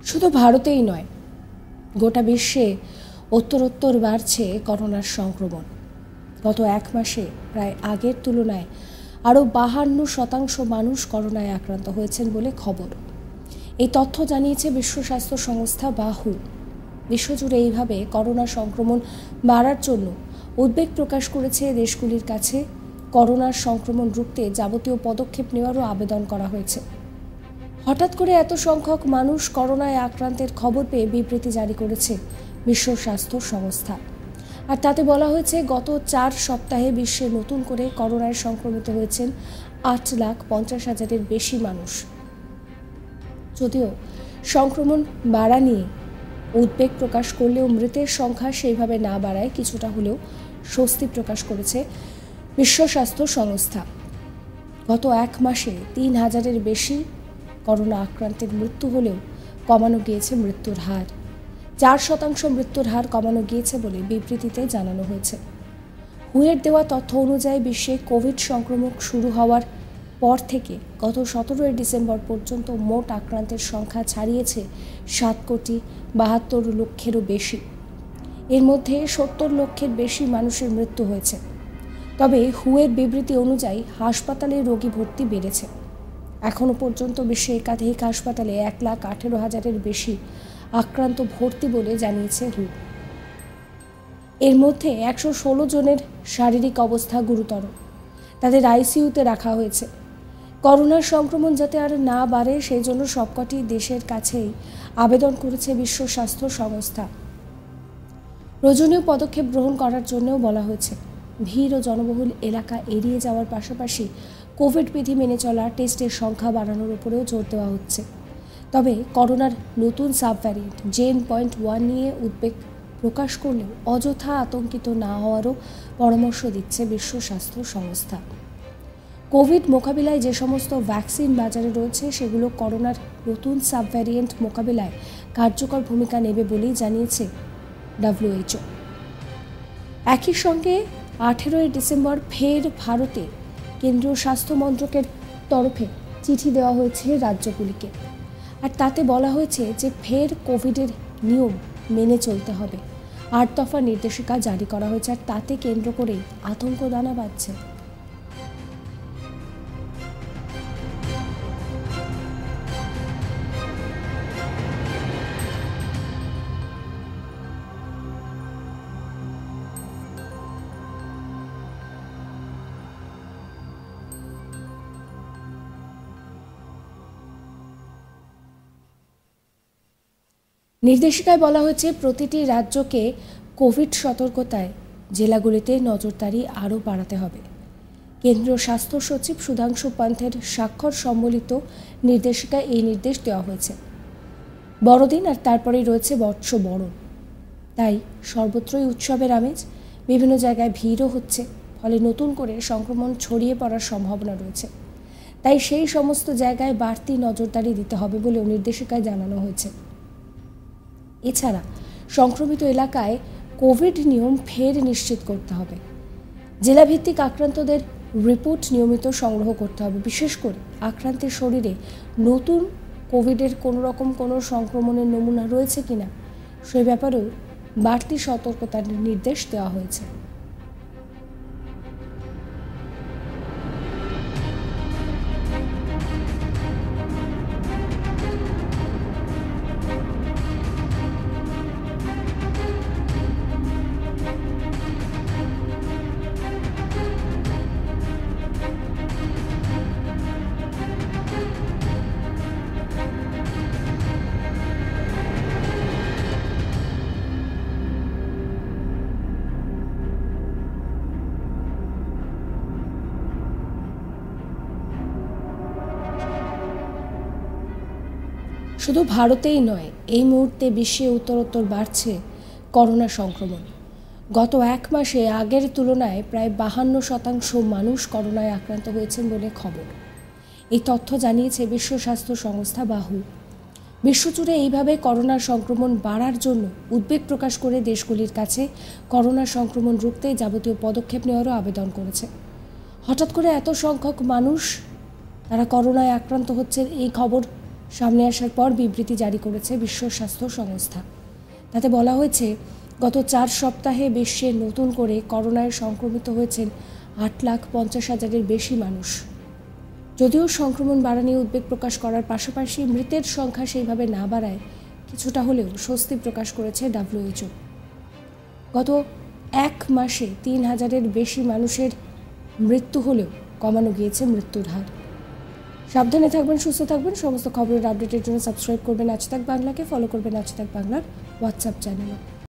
শুধু ভারতেই নয়, গোটা বিশ্বে উত্তরোত্তর বাড়ছে করোনার সংক্রমণ। গত এক মাসে প্রায় আগের তুলনায় আরও 52% মানুষ করোনায় আক্রান্ত হয়েছেন বলে খবর। এই তথ্য জানিয়েছে বিশ্ব স্বাস্থ্য সংস্থা বা হু। বিশ্বজুড়ে এইভাবে করোনা সংক্রমণ বাড়ার জন্য উদ্বেগ প্রকাশ করেছে দেশগুলির কাছে। করোনার সংক্রমণ রুখতে যাবতীয় পদক্ষেপ নেওয়ারও আবেদন করা হয়েছে। হঠাৎ করে এত সংখ্যক মানুষ করোনায় আক্রান্তের খবর পেয়ে বিবৃতি জারি করেছে বিশ্ব স্বাস্থ্য সংস্থা। আর তাতে বলা হয়েছে, গত 4 সপ্তাহে বিশ্বে নতুন করে করোনায় সংক্রমিত হয়েছেন 8,50,000-এর বেশি মানুষ। যদিও সংক্রমণ বাড়া নিয়ে উদ্বেগ প্রকাশ করলেও মৃতের সংখ্যা সেইভাবে না বাড়ায় কিছুটা হলেও স্বস্তি প্রকাশ করেছে বিশ্ব স্বাস্থ্য সংস্থা। গত এক মাসে 3,000-এর বেশি করোনা আক্রান্তের মৃত্যু হলেও কমানো গিয়েছে মৃত্যুর হার। 4% মৃত্যুর হার কমানো গিয়েছে বলে বিবৃতিতে জানানো হয়েছে। হুয়ের দেওয়া তথ্য অনুযায়ী বিশ্বে কোভিড সংক্রমণ শুরু হওয়ার পর থেকে গত 17 ডিসেম্বর পর্যন্ত মোট আক্রান্তের সংখ্যা ছাড়িয়েছে 7,72,00,000-এরও বেশি। এর মধ্যে 70 লক্ষের বেশি মানুষের মৃত্যু হয়েছে। তবে হুয়ের বিবৃতি অনুযায়ী হাসপাতালে রোগী ভর্তি বেড়েছে। এখনও পর্যন্ত বিশ্বে একাধিক হাসপাতালে 1,18,000-এর বেশি আক্রান্ত ভর্তি বলে জানিয়েছে হু। এর মধ্যে 116 জনের শারীরিক অবস্থা গুরুতর, তাদের আইসিইউতে রাখা হয়েছে। করোনার সংক্রমণ যাতে আর না বাড়ে সেই জন্য সবকটি দেশের কাছেই আবেদন করেছে বিশ্ব স্বাস্থ্য সংস্থা। প্রয়োজনীয় পদক্ষেপ গ্রহণ করার জন্যও বলা হয়েছে। ভিড় ও জনবহুল এলাকা এড়িয়ে যাওয়ার পাশাপাশি কোভিড বিধি মেনে চলা, টেস্টের সংখ্যা বাড়ানোর উপরেও জোর দেওয়া হচ্ছে। তবে করোনার নতুন সাবভ্যারিয়েন্ট JN.1 নিয়ে উদ্বেগ প্রকাশ করলেও অযথা আতঙ্কিত না হওয়ারও পরামর্শ দিচ্ছে বিশ্ব স্বাস্থ্য সংস্থা। কোভিড মোকাবিলায় যে সমস্ত ভ্যাকসিন বাজারে রয়েছে সেগুলো করোনার নতুন সাবভ্যারিয়েন্ট মোকাবিলায় কার্যকর ভূমিকা নেবে বলেই জানিয়েছে WHO। একই সঙ্গে 18 ডিসেম্বর ফের ভারতে কেন্দ্রীয় স্বাস্থ্য মন্ত্রকের তরফে চিঠি দেওয়া হয়েছে রাজ্যগুলিকে। আর তাতে বলা হয়েছে যে ফের কোভিডের নিয়ম মেনে চলতে হবে। 8 দফা নির্দেশিকা জারি করা হয়েছে। আর তাতে কেন্দ্র করেই আতঙ্ক দানা বাঁধছে। নির্দেশিকায় বলা হয়েছে, প্রতিটি রাজ্যকে কোভিড সতর্কতায় জেলাগুলিতে নজরদারি আরও বাড়াতে হবে। কেন্দ্রীয় স্বাস্থ্য সচিব সুধাংশু পান্থের স্বাক্ষর সম্বলিত নির্দেশিকায় এই নির্দেশ দেওয়া হয়েছে। বড়দিন আর তারপরেই রয়েছে বর্ষবরণ, তাই সর্বত্রই উৎসবের আমেজ। বিভিন্ন জায়গায় ভিড়ও হচ্ছে, ফলে নতুন করে সংক্রমণ ছড়িয়ে পড়ার সম্ভাবনা রয়েছে। তাই সেই সমস্ত জায়গায় বাড়তি নজরদারি দিতে হবে বলেও নির্দেশিকায় জানানো হয়েছে। এছাড়া সংক্রমিত এলাকায় কোভিড নিয়ম ফের নিশ্চিত করতে হবে। জেলাভিত্তিক আক্রান্তদের রিপোর্ট নিয়মিত সংগ্রহ করতে হবে। বিশেষ করে আক্রান্তের শরীরে নতুন কোভিডের কোনো সংক্রমণের নমুনা রয়েছে কিনা সে ব্যাপারেও বাড়তি সতর্কতার নির্দেশ দেওয়া হয়েছে। শুধু ভারতেই নয়, এই মুহূর্তে বিশ্বে উত্তরোত্তর বাড়ছে করোনা সংক্রমণ। গত এক মাসে আগের তুলনায় প্রায় 52% মানুষ করোনায় আক্রান্ত হয়েছেন বলে খবর। এই তথ্য জানিয়েছে বিশ্ব স্বাস্থ্য সংস্থা বা হু। বিশ্বজুড়ে এইভাবে করোনা সংক্রমণ বাড়ার জন্য উদ্বেগ প্রকাশ করে দেশগুলির কাছে করোনা সংক্রমণ রুখতে যাবতীয় পদক্ষেপ নেওয়ারও আবেদন করেছে। হঠাৎ করে এত সংখ্যক মানুষ তারা করোনায় আক্রান্ত হচ্ছেন, এই খবর সামনে আসার পর বিবৃতি জারি করেছে বিশ্ব স্বাস্থ্য সংস্থা। তাতে বলা হয়েছে, গত 4 সপ্তাহে বিশ্বে নতুন করে করোনায় সংক্রমিত হয়েছেন 8,50,000-এর বেশি মানুষ। যদিও সংক্রমণ বাড়া নিয়ে উদ্বেগ প্রকাশ করার পাশাপাশি মৃতের সংখ্যা সেইভাবে না বাড়ায় কিছুটা হলেও স্বস্তি প্রকাশ করেছে WHO। গত 1 মাসে 3,000-এর বেশি মানুষের মৃত্যু হলেও কমানো গিয়েছে মৃত্যুর হার। সাবধানে থাকবেন, সুস্থ থাকবেন। সমস্ত খবরের আপডেটের জন্য সাবস্ক্রাইব করবেন আজ তাক বাংলাকে, ফলো করবেন আজ তাক বাংলার হোয়াটসঅ্যাপ চ্যানেলে।